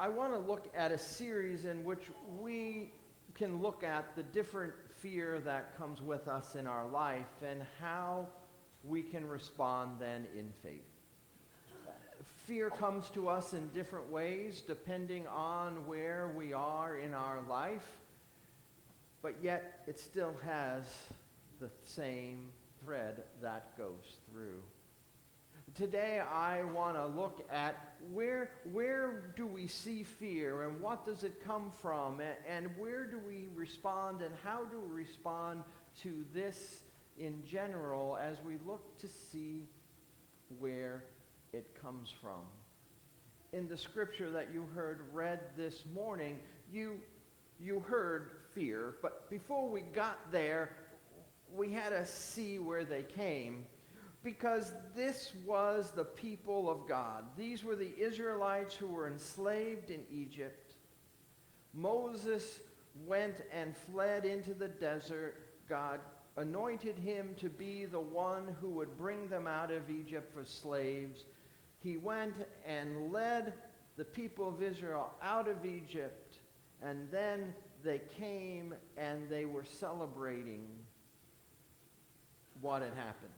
I want to look at a series in which we can look at the different fear that comes with us in our life and how we can respond then in faith. Fear comes to us in different ways depending on where we are in our life, but yet it still has the same thread that goes through. Today I want to look at where do we see fear and what does it come from, and where do we respond and how do we respond to this in general as we look to see where it comes from. In the scripture that you heard read this morning, you heard fear, but before we got there, we had to see where they came, because this was the people of God. These were the Israelites who were enslaved in Egypt. Moses went and fled into the desert. God anointed him to be the one who would bring them out of Egypt for slaves. He went and led the people of Israel out of Egypt, and then they came and they were celebrating what had happened.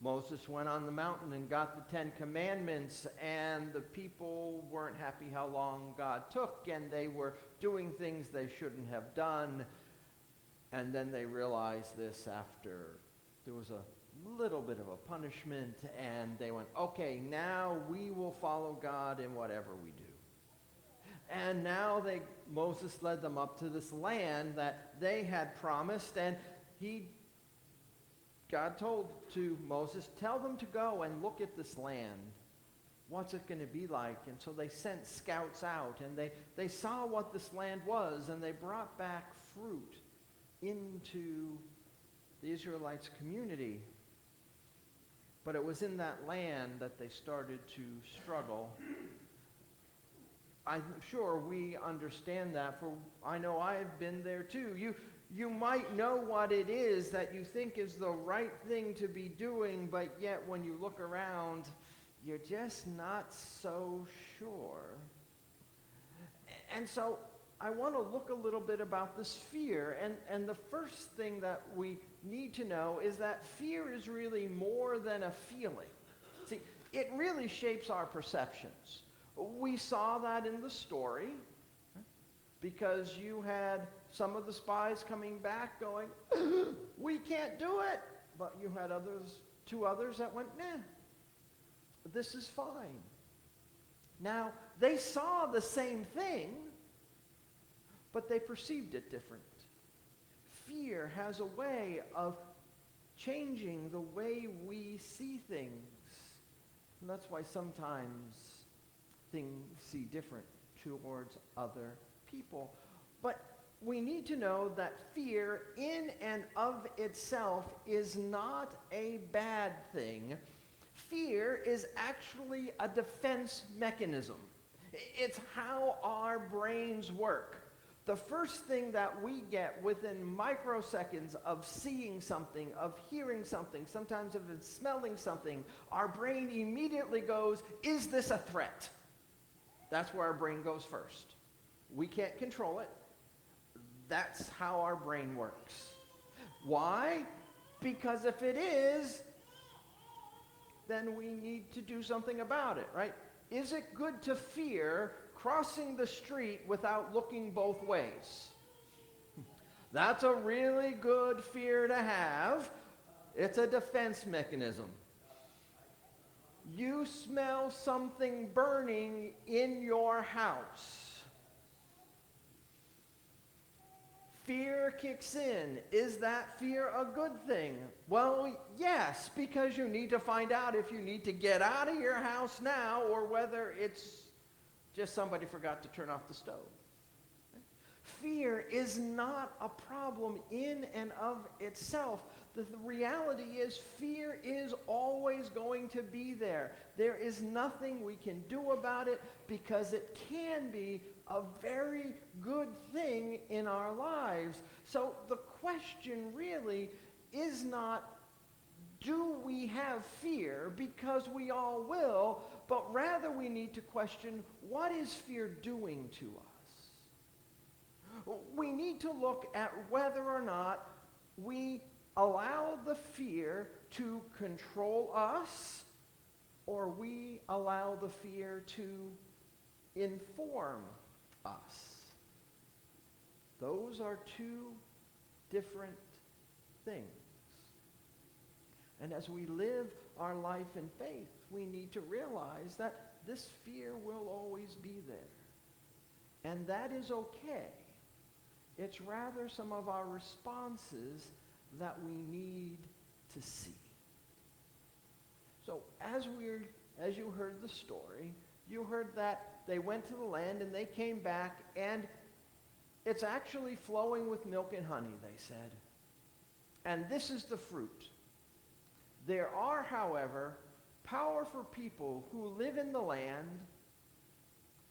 Moses went on the mountain and got the 10 Commandments, and the people weren't happy how long God took, and they were doing things they shouldn't have done. And then they realized this after there was a little bit of a punishment, and they went, okay, now we will follow God in whatever we do. And now Moses led them up to this land that they had promised, and God told to Moses, tell them to go and look at this land. What's it going to be like? And so they sent scouts out, and they saw what this land was, and they brought back fruit into the Israelites' community. But it was in that land that they started to struggle. I'm sure we understand that, for I know I've been there too. You might know what it is that you think is the right thing to be doing, but yet when you look around, you're just not so sure. And so I want to look a little bit about this fear. And the first thing that we need to know is that fear is really more than a feeling. See, it really shapes our perceptions. We saw that in the story, because you had some of the spies coming back going, we can't do it. But you had two others that went, nah, this is fine. Now, they saw the same thing, but they perceived it different. Fear has a way of changing the way we see things. And that's why sometimes things seem different towards other people. But we need to know that fear in and of itself is not a bad thing. Fear is actually a defense mechanism. It's how our brains work. The first thing that we get within microseconds of seeing something, of hearing something, sometimes of smelling something, our brain immediately goes, is this a threat? That's where our brain goes first. We can't control it. That's how our brain works. Why? Because if it is, then we need to do something about it, right? Is it good to fear crossing the street without looking both ways? That's a really good fear to have. It's a defense mechanism. You smell something burning in your house. Fear kicks in. Is that fear a good thing? Well, yes, because you need to find out if you need to get out of your house now or whether it's just somebody forgot to turn off the stove. Fear is not a problem in and of itself. The reality is fear is always going to be there. There is nothing we can do about it because it can be a very good thing in our lives. So the question really is not, do we have fear? Because we all will, but rather we need to question, what is fear doing to us? We need to look at whether or not we allow the fear to control us, or we allow the fear to inform us. Those are two different things. And as we live our life in faith, we need to realize that this fear will always be there. And that is okay. It's rather some of our responses that we need to see. So as you heard the story, you heard that they went to the land and they came back, and it's actually flowing with milk and honey, they said. And this is the fruit. There are, however, powerful people who live in the land.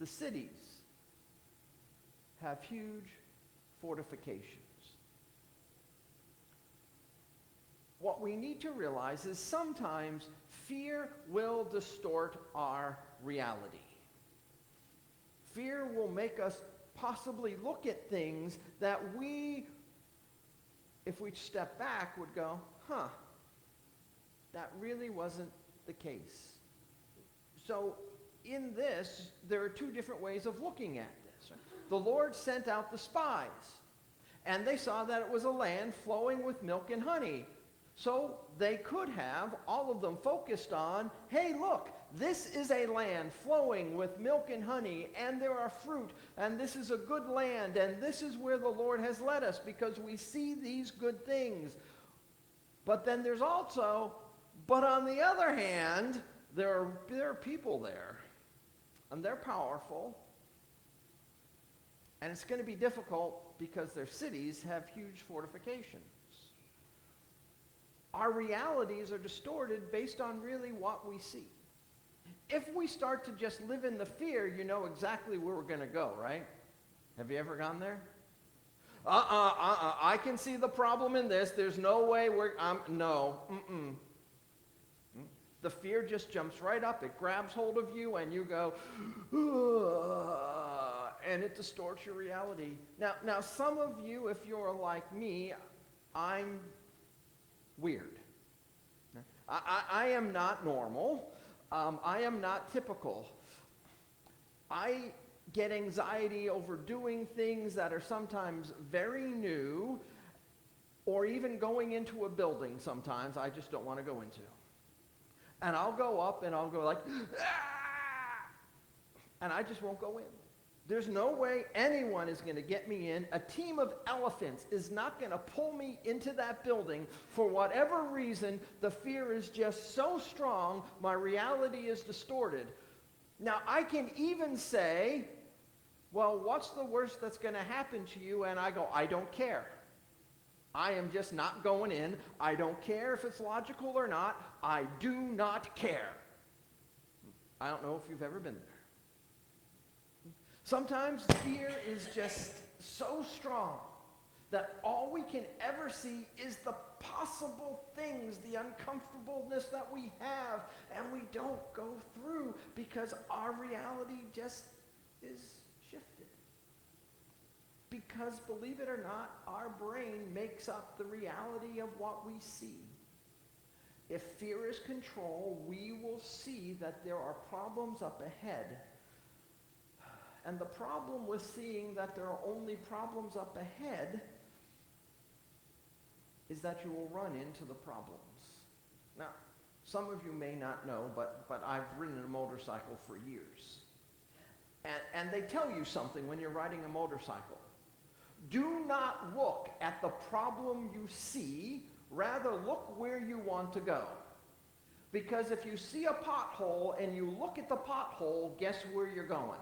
The cities have huge fortifications. What we need to realize is sometimes fear will distort our reality. Fear will make us possibly look at things that we, if we step back, would go, that really wasn't the case. So in this, there are two different ways of looking at this. The Lord sent out the spies, and they saw that it was a land flowing with milk and honey. So they could have, all of them, focused on, hey, look, this is a land flowing with milk and honey, and there are fruit, and this is a good land, and this is where the Lord has led us because we see these good things. But then there's also, but on the other hand, there are people there, and they're powerful, and it's going to be difficult because their cities have huge fortifications. Our realities are distorted based on really what we see. If we start to just live in the fear, you know exactly where we're going to go, right? Have you ever gone there? I can see the problem in this. There's no way no. The fear just jumps right up. It grabs hold of you, and you go, and it distorts your reality. Now, some of you, if you're like me, I'm weird. I am not normal. I am not typical. I get anxiety over doing things that are sometimes very new, or even going into a building sometimes I just don't want to go into. And I'll go up and I'll go like, and I just won't go in. There's no way anyone is going to get me in. A team of elephants is not going to pull me into that building. For whatever reason, the fear is just so strong, my reality is distorted. Now, I can even say, well, what's the worst that's going to happen to you? And I go, I don't care. I am just not going in. I don't care if it's logical or not. I do not care. I don't know if you've ever been there. Sometimes fear is just so strong that all we can ever see is the possible things, the uncomfortableness that we have, and we don't go through because our reality just is shifted. Because, believe it or not, our brain makes up the reality of what we see. If fear is control, we will see that there are problems up ahead. And the problem with seeing that there are only problems up ahead is that you will run into the problems. Now, some of you may not know, but I've ridden a motorcycle for years. And they tell you something when you're riding a motorcycle. Do not look at the problem you see, rather look where you want to go. Because if you see a pothole and you look at the pothole, guess where you're going?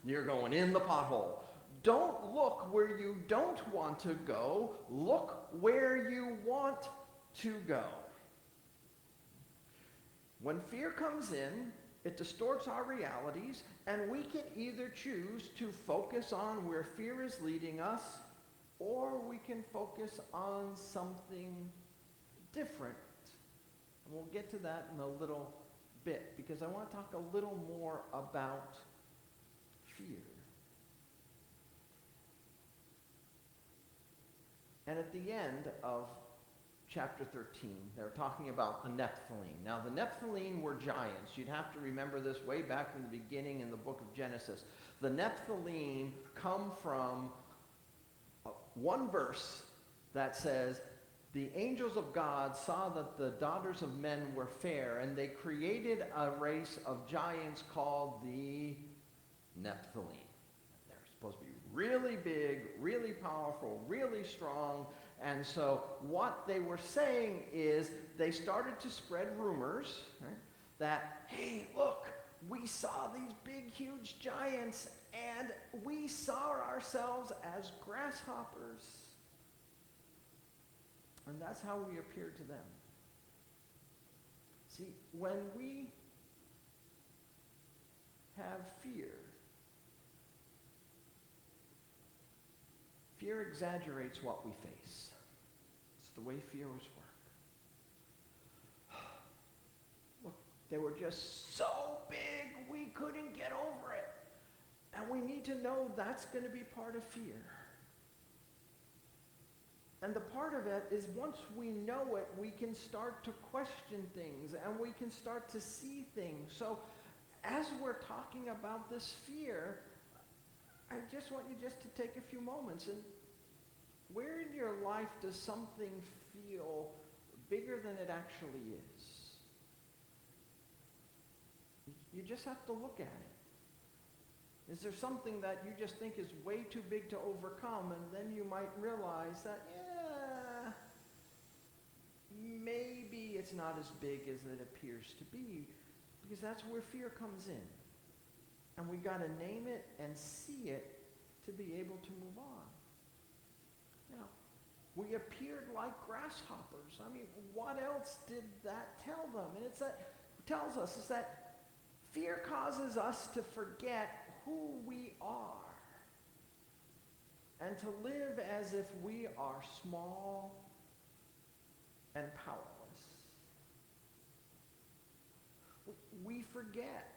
You're going in the pothole. Don't look where you don't want to go. Look where you want to go. When fear comes in, it distorts our realities, and we can either choose to focus on where fear is leading us, or we can focus on something different. And we'll get to that in a little bit because I want to talk a little more about fear. And at the end of chapter 13, they're talking about the Nephilim. Now, the Nephilim were giants. You'd have to remember this way back in the beginning in the book of Genesis. The Nephilim come from one verse that says, the angels of God saw that the daughters of men were fair, and they created a race of giants called the Nephilim. They're supposed to be really big, really powerful, really strong. And so what they were saying is they started to spread rumors, right, that, hey, look, we saw these big, huge giants, and we saw ourselves as grasshoppers. And that's how we appeared to them. See, when we have fear, fear exaggerates what we face. It's the way fears work. Look, they were just so big we couldn't get over it. And we need to know that's going to be part of fear. And the part of it is once we know it, we can start to question things and we can start to see things. So as we're talking about this fear, I just want you just to take a few moments and where in your life does something feel bigger than it actually is? You just have to look at it. Is there something that you just think is way too big to overcome, and then you might realize that, yeah, maybe it's not as big as it appears to be, because that's where fear comes in. And we got to name it and see it to be able to move on. Now, we appeared like grasshoppers. I mean, what else did that tell them? And tells us is that fear causes us to forget who we are and to live as if we are small and powerless. We forget.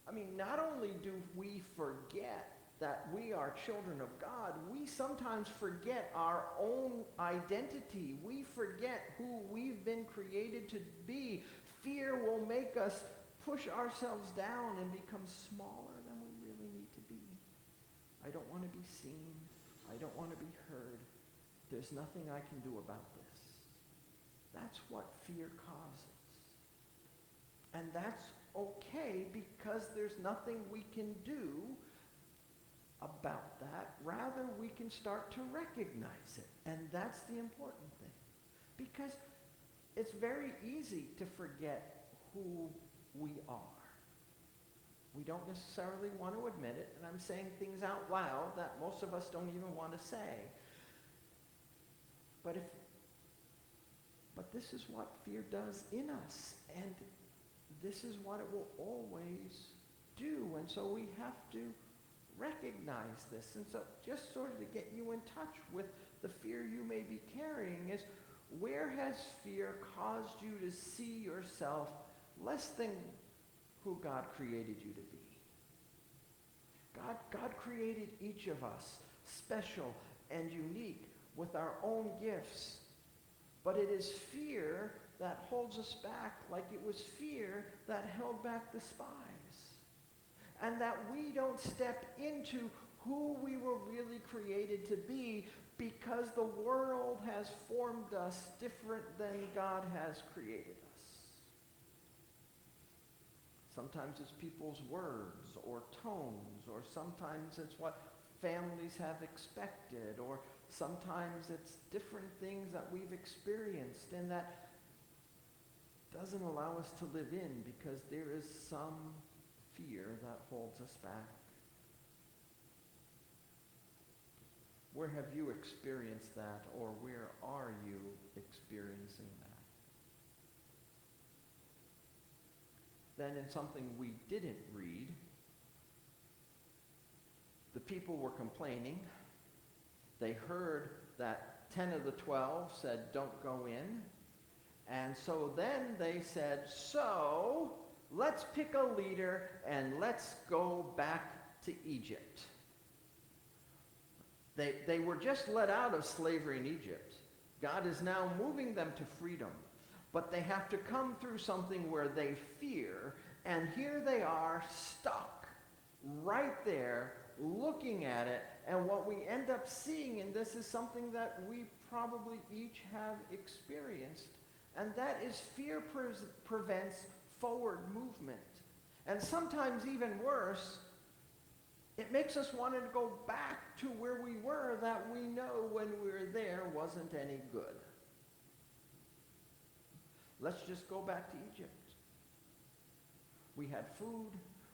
I mean, not only do we forget that we are children of God, we sometimes forget our own identity. We forget who we've been created to be. Fear will make us push ourselves down and become smaller than we really need to be. I don't want to be seen. I don't want to be heard. There's nothing I can do about this. That's what fear causes. And that's okay because there's nothing we can do about that. Rather, we can start to recognize it. And that's the important thing. Because it's very easy to forget who we are. We don't necessarily want to admit it, and I'm saying things out loud that most of us don't even want to say. But this is what fear does in us, and this is what it will always do. And so we have to recognize this. And so just sort of to get you in touch with the fear you may be carrying is, where has fear caused you to see yourself less than who God created you to be? God created each of us special and unique with our own gifts. But it is fear that holds us back, like it was fear that held back the spies. And that we don't step into who we were really created to be because the world has formed us different than God has created us. Sometimes it's people's words or tones, or sometimes it's what families have expected, or sometimes it's different things that we've experienced, and that doesn't allow us to live in because there is some fear that holds us back. Where have you experienced that, or where are you experiencing that? Then in something we didn't read, the people were complaining. They heard that 10 of the 12 said, don't go in. And so then they said, so let's pick a leader and let's go back to Egypt. They were just let out of slavery in Egypt. God is now moving them to freedom. But they have to come through something where they fear, and here they are stuck right there looking at it. And what we end up seeing in this is something that we probably each have experienced, and that is fear prevents forward movement. And sometimes even worse, it makes us want to go back to where we were that we know when we were there wasn't any good. Let's just go back to Egypt. We had food.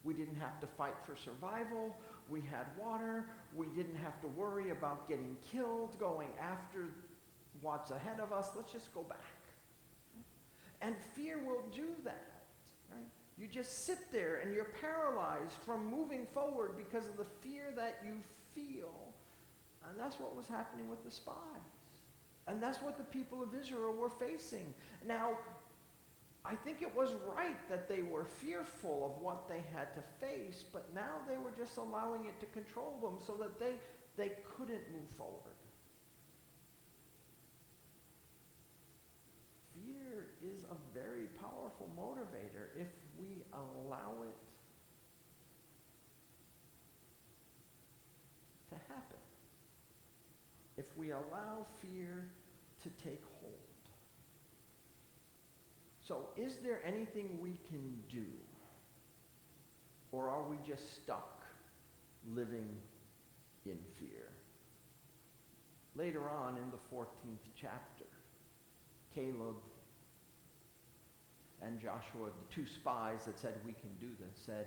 We didn't have to fight for survival. We had water. We didn't have to worry about getting killed, going after what's ahead of us. Let's just go back. And fear will do that, right? You just sit there and you're paralyzed from moving forward because of the fear that you feel. And that's what was happening with the spies. And that's what the people of Israel were facing. Now, I think it was right that they were fearful of what they had to face, but now they were just allowing it to control them so that they couldn't move forward. Fear is a very powerful motivator if we allow it to happen. If we allow fear to take hold. So is there anything we can do? Or are we just stuck living in fear? Later on in the 14th chapter, Caleb and Joshua, the two spies that said we can do this, said,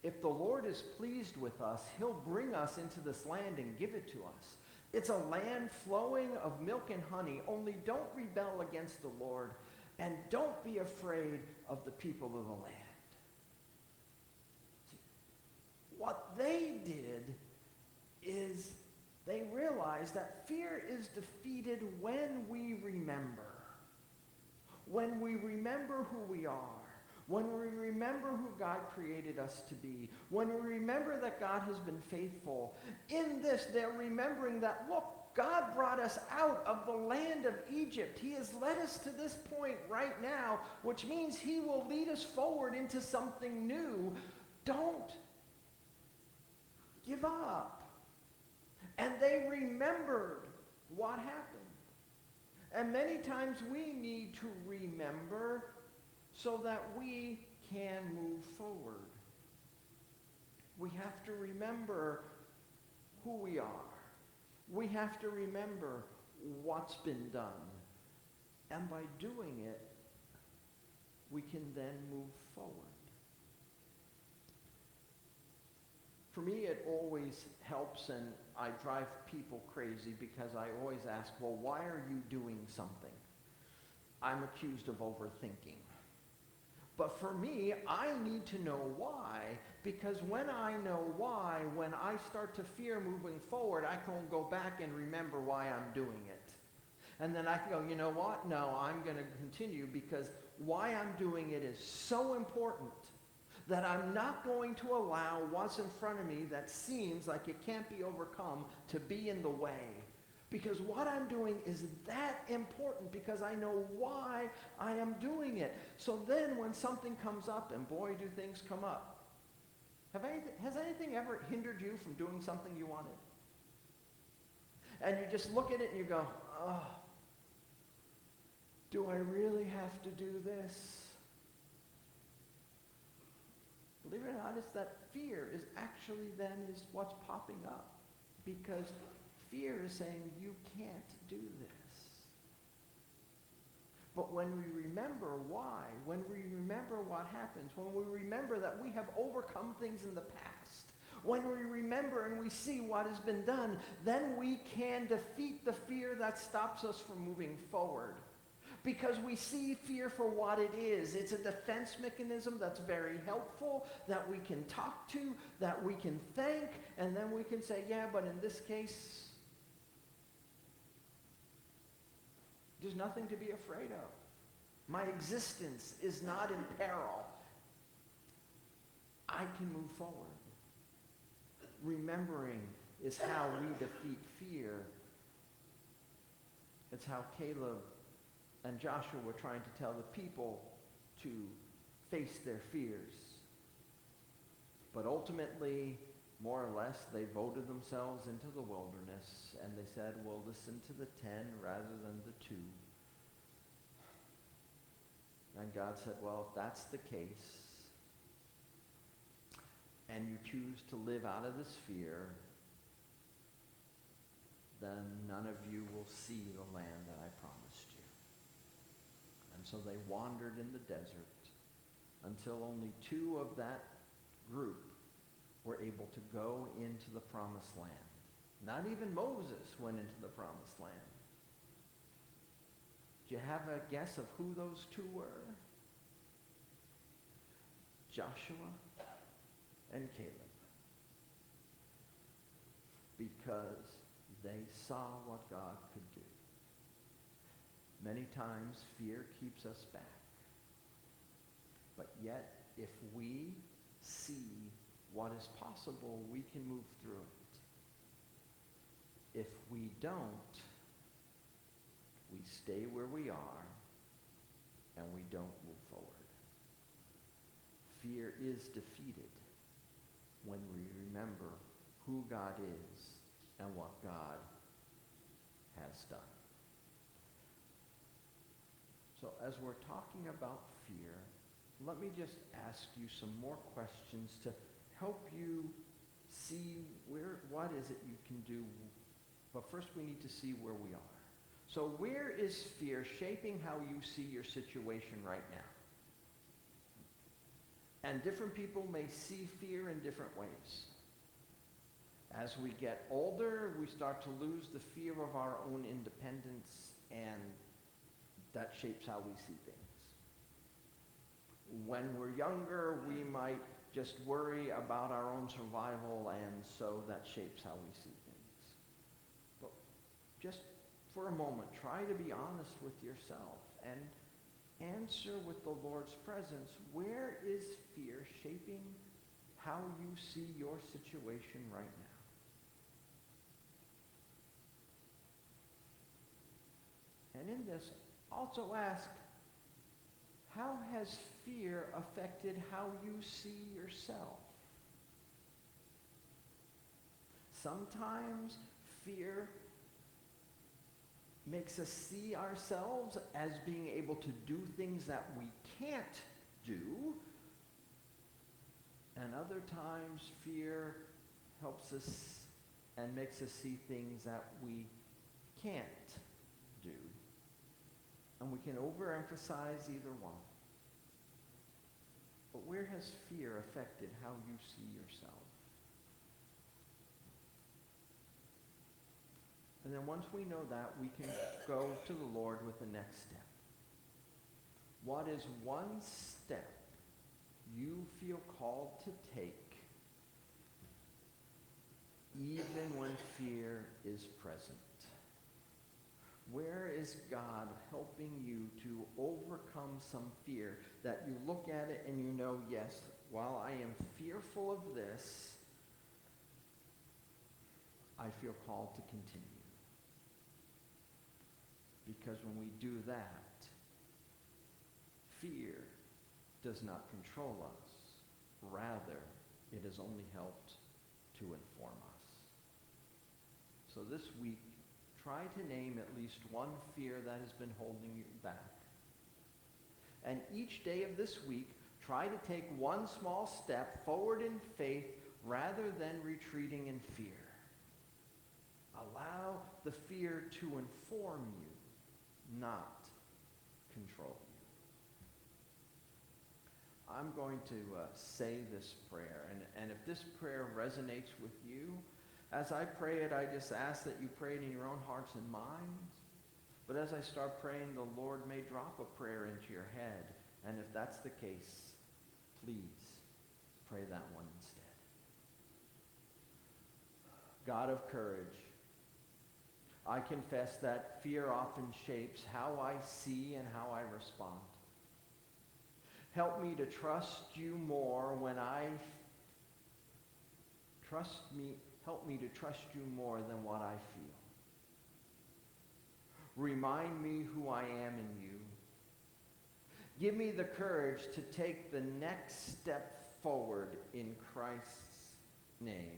if the Lord is pleased with us, he'll bring us into this land and give it to us. It's a land flowing of milk and honey, only don't rebel against the Lord, and don't be afraid of the people of the land. What they did is they realized that fear is defeated when we remember. When we remember who we are. When we remember who God created us to be. When we remember that God has been faithful. In this, they're remembering that, look, God brought us out of the land of Egypt. He has led us to this point right now, which means he will lead us forward into something new. Don't give up. And they remembered what happened. And many times we need to remember so that we can move forward. We have to remember who we are. We have to remember what's been done. And by doing it, we can then move forward. For me, it always helps, and I drive people crazy because I always ask, well, why are you doing something? I'm accused of overthinking. But for me, I need to know why, because when I know why, when I start to fear moving forward, I can go back and remember why I'm doing it. And then I can go, you know what? No, I'm going to continue because why I'm doing it is so important that I'm not going to allow what's in front of me that seems like it can't be overcome to be in the way. Because what I'm doing is that important because I know why I am doing it. So then when something comes up, and boy, do things come up. Has anything ever hindered you from doing something you wanted? And you just look at it and you go, oh, do I really have to do this? Believe it or not, it's that fear is actually then is what's popping up. Because fear is saying, you can't do this. But when we remember why, when we remember what happens, when we remember that we have overcome things in the past, when we remember and we see what has been done, then we can defeat the fear that stops us from moving forward. Because we see fear for what it is. It's a defense mechanism that's very helpful, that we can talk to, that we can thank, and then we can say, yeah, but in this case, there's nothing to be afraid of. My existence is not in peril. I can move forward. Remembering is how we defeat fear. It's how Caleb and Joshua were trying to tell the people to face their fears. But ultimately, more or less, they voted themselves into the wilderness, and they said, we'll listen to the 10 rather than the 2. And God said, well, if that's the case, and you choose to live out of this fear, then none of you will see the land that I promised you. And so they wandered in the desert until only 2 of that group were able to go into the promised land. Not even Moses went into the promised land. Do you have a guess of who those 2 were? Joshua and Caleb. Because they saw what God could do. Many times fear keeps us back. But yet, if we see what is possible, we can move through it. If we don't, we stay where we are and we don't move forward. Fear is defeated when we remember who God is and what God has done. So as we're talking about fear, let me just ask you some more questions to help you see what is it you can do. But first we need to see where we are. So where is fear shaping how you see your situation right now? And different people may see fear in different ways. As we get older, we start to lose the fear of our own independence, and that shapes how we see things. When we're younger, we might just worry about our own survival, and so that shapes how we see things. But just for a moment, try to be honest with yourself and answer with the Lord's presence. Where is fear shaping how you see your situation right now? And in this, also ask, how has fear affected how you see yourself? Sometimes fear makes us see ourselves as being able to do things that we can't do. And other times fear helps us and makes us see things that we can't do. And we can overemphasize either one. But where has fear affected how you see yourself? And then once we know that, we can go to the Lord with the next step. What is one step you feel called to take even when fear is present? Where is God helping you to overcome some fear that you look at it and you know, yes, while I am fearful of this, I feel called to continue. Because when we do that, fear does not control us. Rather, it has only helped to inform us. So this week, try to name at least one fear that has been holding you back. And each day of this week, try to take one small step forward in faith rather than retreating in fear. Allow the fear to inform you, not control you. I'm going to say this prayer, and if this prayer resonates with you, as I pray it, I just ask that you pray it in your own hearts and minds. But as I start praying, the Lord may drop a prayer into your head. And if that's the case, please pray that one instead. God of courage, I confess that fear often shapes how I see and how I respond. Help me to trust you more when I Trust me, help me to trust you more than what I feel. Remind me who I am in you. Give me the courage to take the next step forward in Christ's name.